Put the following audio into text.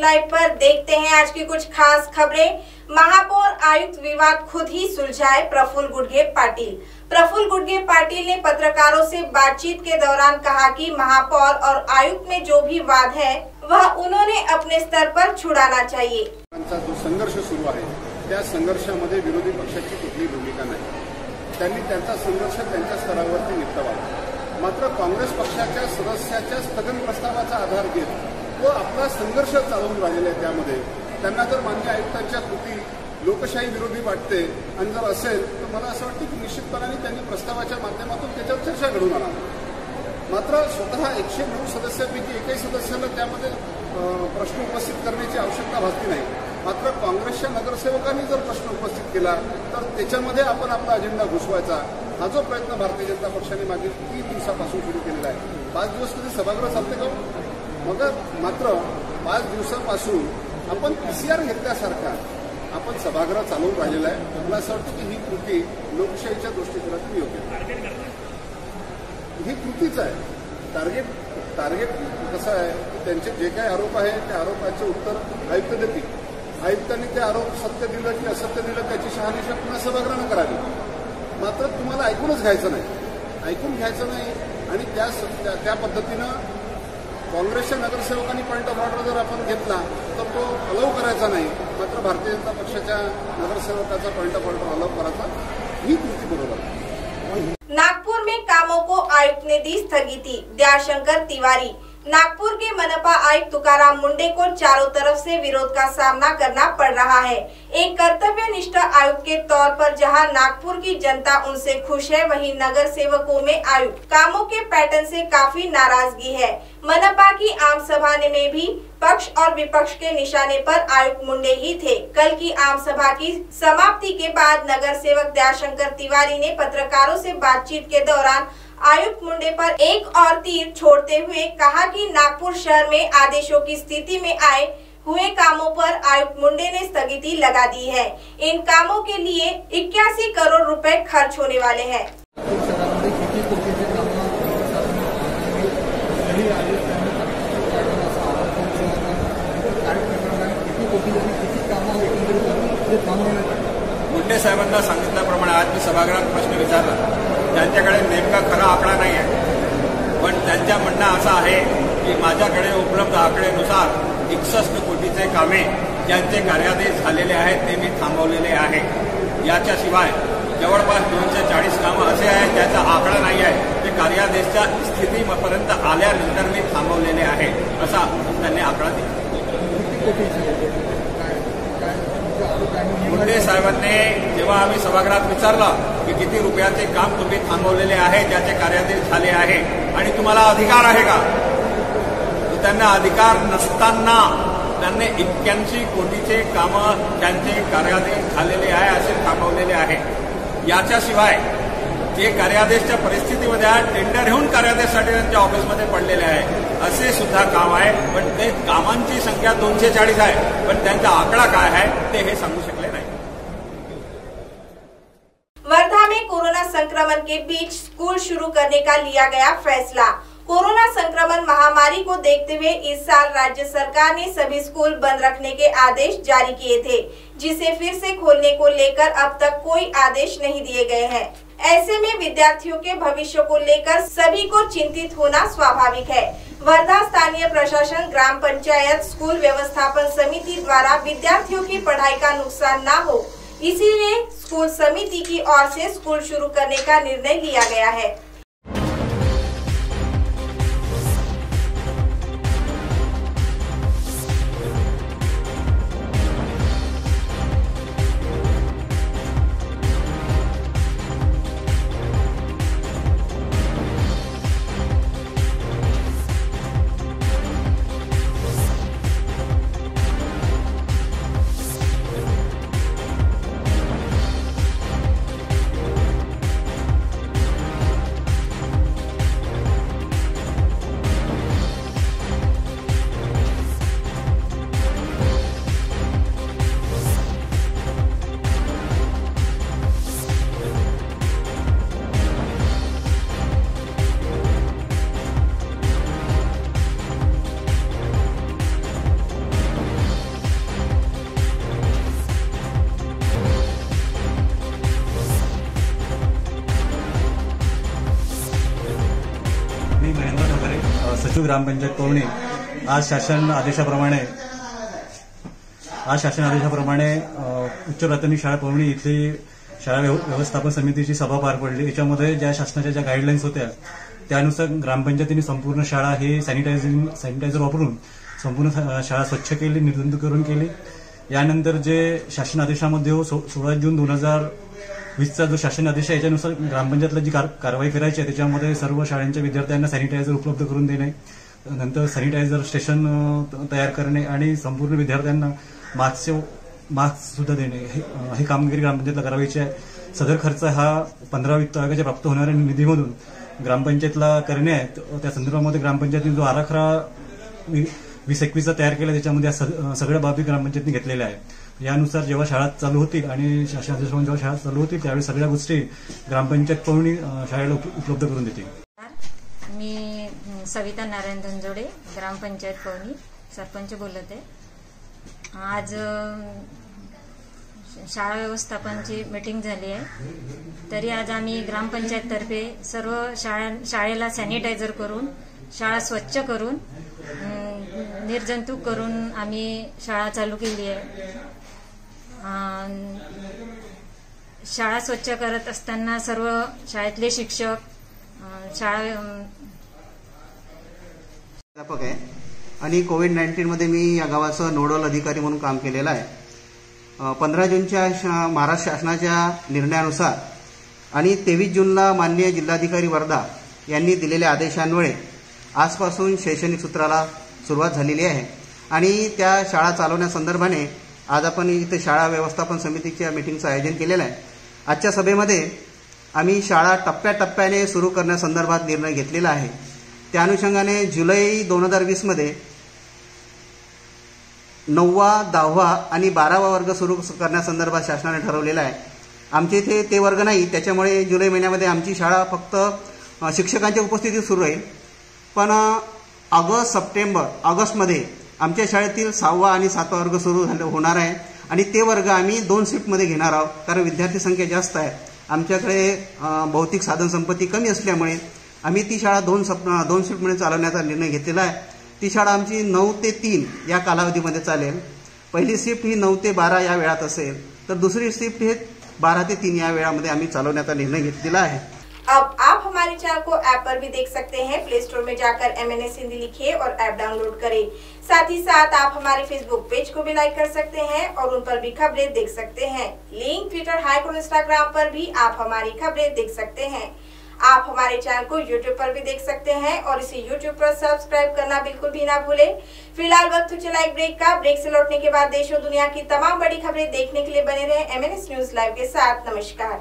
Live पर देखते हैं आज की कुछ खास खबरें। महापौर आयुक्त विवाद खुद ही सुलझाए प्रफुल्ल गुडगे पाटिल। प्रफुल्ल गुडगे पाटिल ने पत्रकारों से बातचीत के दौरान कहा कि महापौर और आयुक्त में जो भी वाद है वह उन्होंने अपने स्तर पर छुड़ाना चाहिए। जो संघर्ष सुरू आहे त्या संघर्षामध्ये विरोधी पक्षाची कुठलीही भूमिका नाही। त्यांनी त्यांचा संघर्ष त्यांच्या स्तरावरती निपटवावा। मात्र काँग्रेस पक्षाच्या सदस्याच्या स्थगन प्रस्तावाचा आधार घेत तो आपला संघर्ष चालवून राहिलेला आहे। त्यामध्ये त्यांना जर मान्य आयुक्तांच्या कृती लोकशाही विरोधी वाटते आणि जर असेल तर मला असं वाटतं की निश्चितपणाने त्यांनी प्रस्तावाच्या माध्यमातून त्याच्यावर चर्चा घडवून आणावी। मात्र स्वतः 109 सदस्यांपैकी एकही सदस्याला त्यामध्ये प्रश्न उपस्थित करण्याची आवश्यकता भासली नाही। मात्र काँग्रेसच्या नगरसेवकांनी जर प्रश्न उपस्थित केला तर त्याच्यामध्ये आपण आपला अजेंडा घुसवायचा हा जो प्रयत्न भारतीय जनता पक्षाने मागील 3 दिवसापासून सुरू केलेला आहे। 5 दिवस कधी सभागृह चालते का? मग मात्र 5 दिवसापासून आपण PCR घेतल्यासारखा आपण सभागृह चालवून राहिलेला आहे। मला असं वाटतं की ही कृती लोकशाहीच्या दृष्टिकोनातून योग्य ही कृतीच आहे। टार्गेट कसं आहे की त्यांचे जे काही आरोप आहे त्या आरोपाचे उत्तर आयुक्त देतील। आयुक्तांनी ते आरोप सत्य दिलं की असत्य दिलं त्याची शहानिशा पुन्हा सभागृहानं करावी। मात्र तुम्हाला ऐकूनच घ्यायचं नाही, ऐकून घ्यायचं नाही आणि त्या पद्धतीनं काँग्रेसच्या नगरसेवकांनी पॉईंट ऑफ ऑर्डर जर आपण घेतला तर तो अलाउ करायचा नाही। मात्र भारतीय जनता पक्षाच्या नगरसेवकाचा पॉईंट ऑफ ऑर्डर अलाउ करायचा ही कृती बरोबर आहे। नागपुर में कामों को आयुक्त ने दी स्थगिति। दयाशंकर तिवारी। नागपुर के मनपा आयुक्त तुकाराम मुंडे को चारों तरफ से विरोध का सामना करना पड़ रहा है। एक कर्तव्यनिष्ठ आयुक्त के तौर पर जहां नागपुर की जनता उनसे खुश है, वहीं नगर सेवकों में आयुक्त कामों के पैटर्न से काफी नाराजगी है। मनपा की आम सभा में भी पक्ष और विपक्ष के निशाने पर आयुक्त मुंडे ही थे। कल की आम सभा की समाप्ति के बाद नगर सेवक दयाशंकर तिवारी ने पत्रकारों से बातचीत के दौरान आयुक्त मुंडे पर एक और तीर छोड़ते हुए कहा कि नागपुर शहर में आदेशों की स्थिति में आए हुए कामों पर आयुक्त मुंडे ने स्थगिति लगा दी है। इन कामों के लिए 81 करोड़ रुपए खर्च होने वाले हैं। मुंडे साहेबांना सांगितल्याप्रमाणे आज मी सभागृहात प्रश्न विचारला। त्यांच्याकडे नेमका खरा आकडा नाही आहे, पण त्यांच्या म्हणणं असं आहे की माझ्याकडे उपलब्ध आकडेनुसार 61 कोटीचे कामे ज्यांचे कार्यादेश झालेले आहेत ते मी थांबवलेले आहे। याच्याशिवाय जवळपास 240 कामं असे आहेत ज्याचा आकडा नाही आहे, ते कार्यादेशच्या स्थितीपर्यंत आल्यानंतर मी थांबवलेले आहे असा त्यांनी आकडा दिला। मुंडे साहेबांनी जेव्हा आम्ही सभागृहात विचारलं की किती रुपयाचे काम तुम्ही थांबवलेले आहे ज्याचे कार्यादेश झाले आहे आणि तुम्हाला अधिकार आहे का, तर त्यांना अधिकार नसताना त्यांनी 81 कोटीचे कामं ज्यांचे कार्यादेश झालेले आहे असे थांबवलेले आहे। याच्याशिवाय जे कार्यादेशच्या परिस्थितीमध्ये आहे टेंडर घेऊन कार्यादेशसाठी त्यांच्या ऑफिसमध्ये पडलेले आहे असे सुद्धा काम आहे, पण ते कामांची संख्या 240 आहे, पण त्यांचा आकडा काय आहे ते हे सांगू शकले नाही। वर्धा में कोरोना संक्रमण के बीच स्कूल शुरू करने का लिया गया फैसला। कोरोना संक्रमण महामारी को देखते हुए इस साल राज्य सरकार ने सभी स्कूल बंद रखने के आदेश जारी किए थे, जिसे फिर से खोलने को लेकर अब तक कोई आदेश नहीं दिए गए हैं। ऐसे में विद्यार्थियों के भविष्य को लेकर सभी को चिंतित होना स्वाभाविक है। वर्धा स्थानीय प्रशासन, ग्राम पंचायत, स्कूल व्यवस्थापन समिति द्वारा विद्यार्थियों की पढ़ाई का नुकसान न हो, इसीलिए स्कूल समिति की ओर से स्कूल शुरू करने का निर्णय लिया गया है। ग्रामपंचायत पवनी आज शासन आदेशाप्रमाणे उच्च प्राथमिक शाळा पवनी इथली शाळा व्यवस्थापन समितीची सभा पार पडली। याच्यामध्ये ज्या शासनाच्या ज्या गाईडलाईन्स होत्या त्यानुसार ग्रामपंचायतीने संपूर्ण शाळा ही सॅनिटायझर वापरून संपूर्ण शाळा स्वच्छ केली, निर्जंतुकीकरण केली। यानंतर जे शासन आदेशामध्ये 16 जून 2020चा जो शासन आदेश आहे याच्यानुसार ग्रामपंचायतला जी कारवाई करायची आहे त्याच्यामध्ये सर्व शाळांच्या विद्यार्थ्यांना सॅनिटायझर उपलब्ध करून देणे, नंतर सॅनिटायझर स्टेशन तयार करणे आणि संपूर्ण विद्यार्थ्यांना मास्क सुद्धा देणे ही कामगिरी ग्रामपंचायतला करायची आहे। सदर खर्च हा 15 वित्त आयोगाच्या प्राप्त होणाऱ्या निधीमधून ग्रामपंचायतला करणे आहे। त्या संदर्भामध्ये ग्रामपंचायतीने जो आराखडा 2021चा तयार केला त्याच्यामध्ये सगळ्या बाबी ग्रामपंचायतीने घेतलेल्या आहे। यानुसार जेव्हा शाळा चालू होतील आणि शासन आदेशाप्रमाणे जेव्हा शाळा चालू होतील त्यावेळी सगळ्या गोष्टी ग्रामपंचायत पवनी शाळेला उपलब्ध करून देतील। मी सविता नारायण धनजोडे, ग्रामपंचायत पवनी सरपंच बोलत आहे। आज शाळा व्यवस्थापनची मीटिंग झाली आहे, तरी आज आम्ही ग्रामपंचायततर्फे सर्व शाळेला सॅनिटायझर करून शाळा स्वच्छ करून निर्जंतुक करून आम्ही शाळा चालू केली आहे। शाळा स्वच्छ करत असताना सर्व शाळेतले शिक्षक प्राध्यापक आहे आणि कोविड-19 मध्ये मी या गावाचा नोडल अधिकारी म्हणून काम केलेलं आहे। 15 जूनच्या महाराष्ट्र शासनाच्या निर्णयानुसार आणि 23 जूनला माननीय जिल्हाधिकारी वर्धा यांनी दिलेल्या आदेशान्वये आजपासून शैक्षणिक सूत्राला सुरुवात झालेली आहे आणि त्या शाळा चालवण्यासंदर्भाने आज आपण इथे शाळा व्यवस्थापन समितीच्या मीटिंगचं आयोजन केलेलं आहे। आजच्या सभेमध्ये आम्ही शाळा टप्प्याटप्प्याने सुरू करण्यासंदर्भात निर्णय घेतलेला आहे। त्या अनुषंगाने जुलै 2020 मध्ये 9वा, 10वा आणि 12वा वर्ग सुरू करण्यासंदर्भात शासनाने ठरवलेला आहे। आमच्या इथे ते वर्ग नाही, त्याच्यामुळे जुलै महिन्यामध्ये आमची शाळा फक्त शिक्षकांच्या उपस्थितीत सुरू राहील। पण ऑगस्टमध्ये आमच्या शाळेतील 6वा आणि 7वा वर्ग सुरू होणार आहे आणि ते वर्ग आम्ही 2 शिफ्टमध्ये घेणार आहोत, कारण विद्यार्थी संख्या जास्त आहे। आमच्याकडे भौतिक साधन संपत्ती कमी असल्यामुळे आम्ही ती शाळा 2 शिफ्टमध्ये चालवण्याचा निर्णय घेतलेला आहे। ती शाळा आमची 9 ते 3 या कालावधीमध्ये चालेल। पहिली शिफ्ट ही 9 ते 12 या वेळात असेल, तर दुसरी शिफ्ट हे 12 ते 3 या वेळामध्ये आम्ही चालवण्याचा निर्णय घेतलेला आहे। अब आप हमारे चैनल को ऐप पर भी देख सकते हैं। प्ले स्टोर में जाकर MNS हिंदी लिखिए और ऐप डाउनलोड करें। साथ ही साथ आप हमारे फेसबुक पेज को भी लाइक कर सकते हैं और उन पर भी खबरें देख सकते हैं। लिंक ट्विटर, हाइक और इंस्टाग्राम पर भी आप हमारी खबरें देख सकते हैं। आप हमारे चैनल को YouTube पर भी देख सकते हैं और इसे YouTube पर सब्सक्राइब करना बिल्कुल भी ना भूलें। फिलहाल वक्त चला एक ब्रेक का। ब्रेक से लौटने के बाद देश और दुनिया की तमाम बड़ी खबरें देखने के लिए बने रहें MNS न्यूज लाइव के साथ। नमस्कार।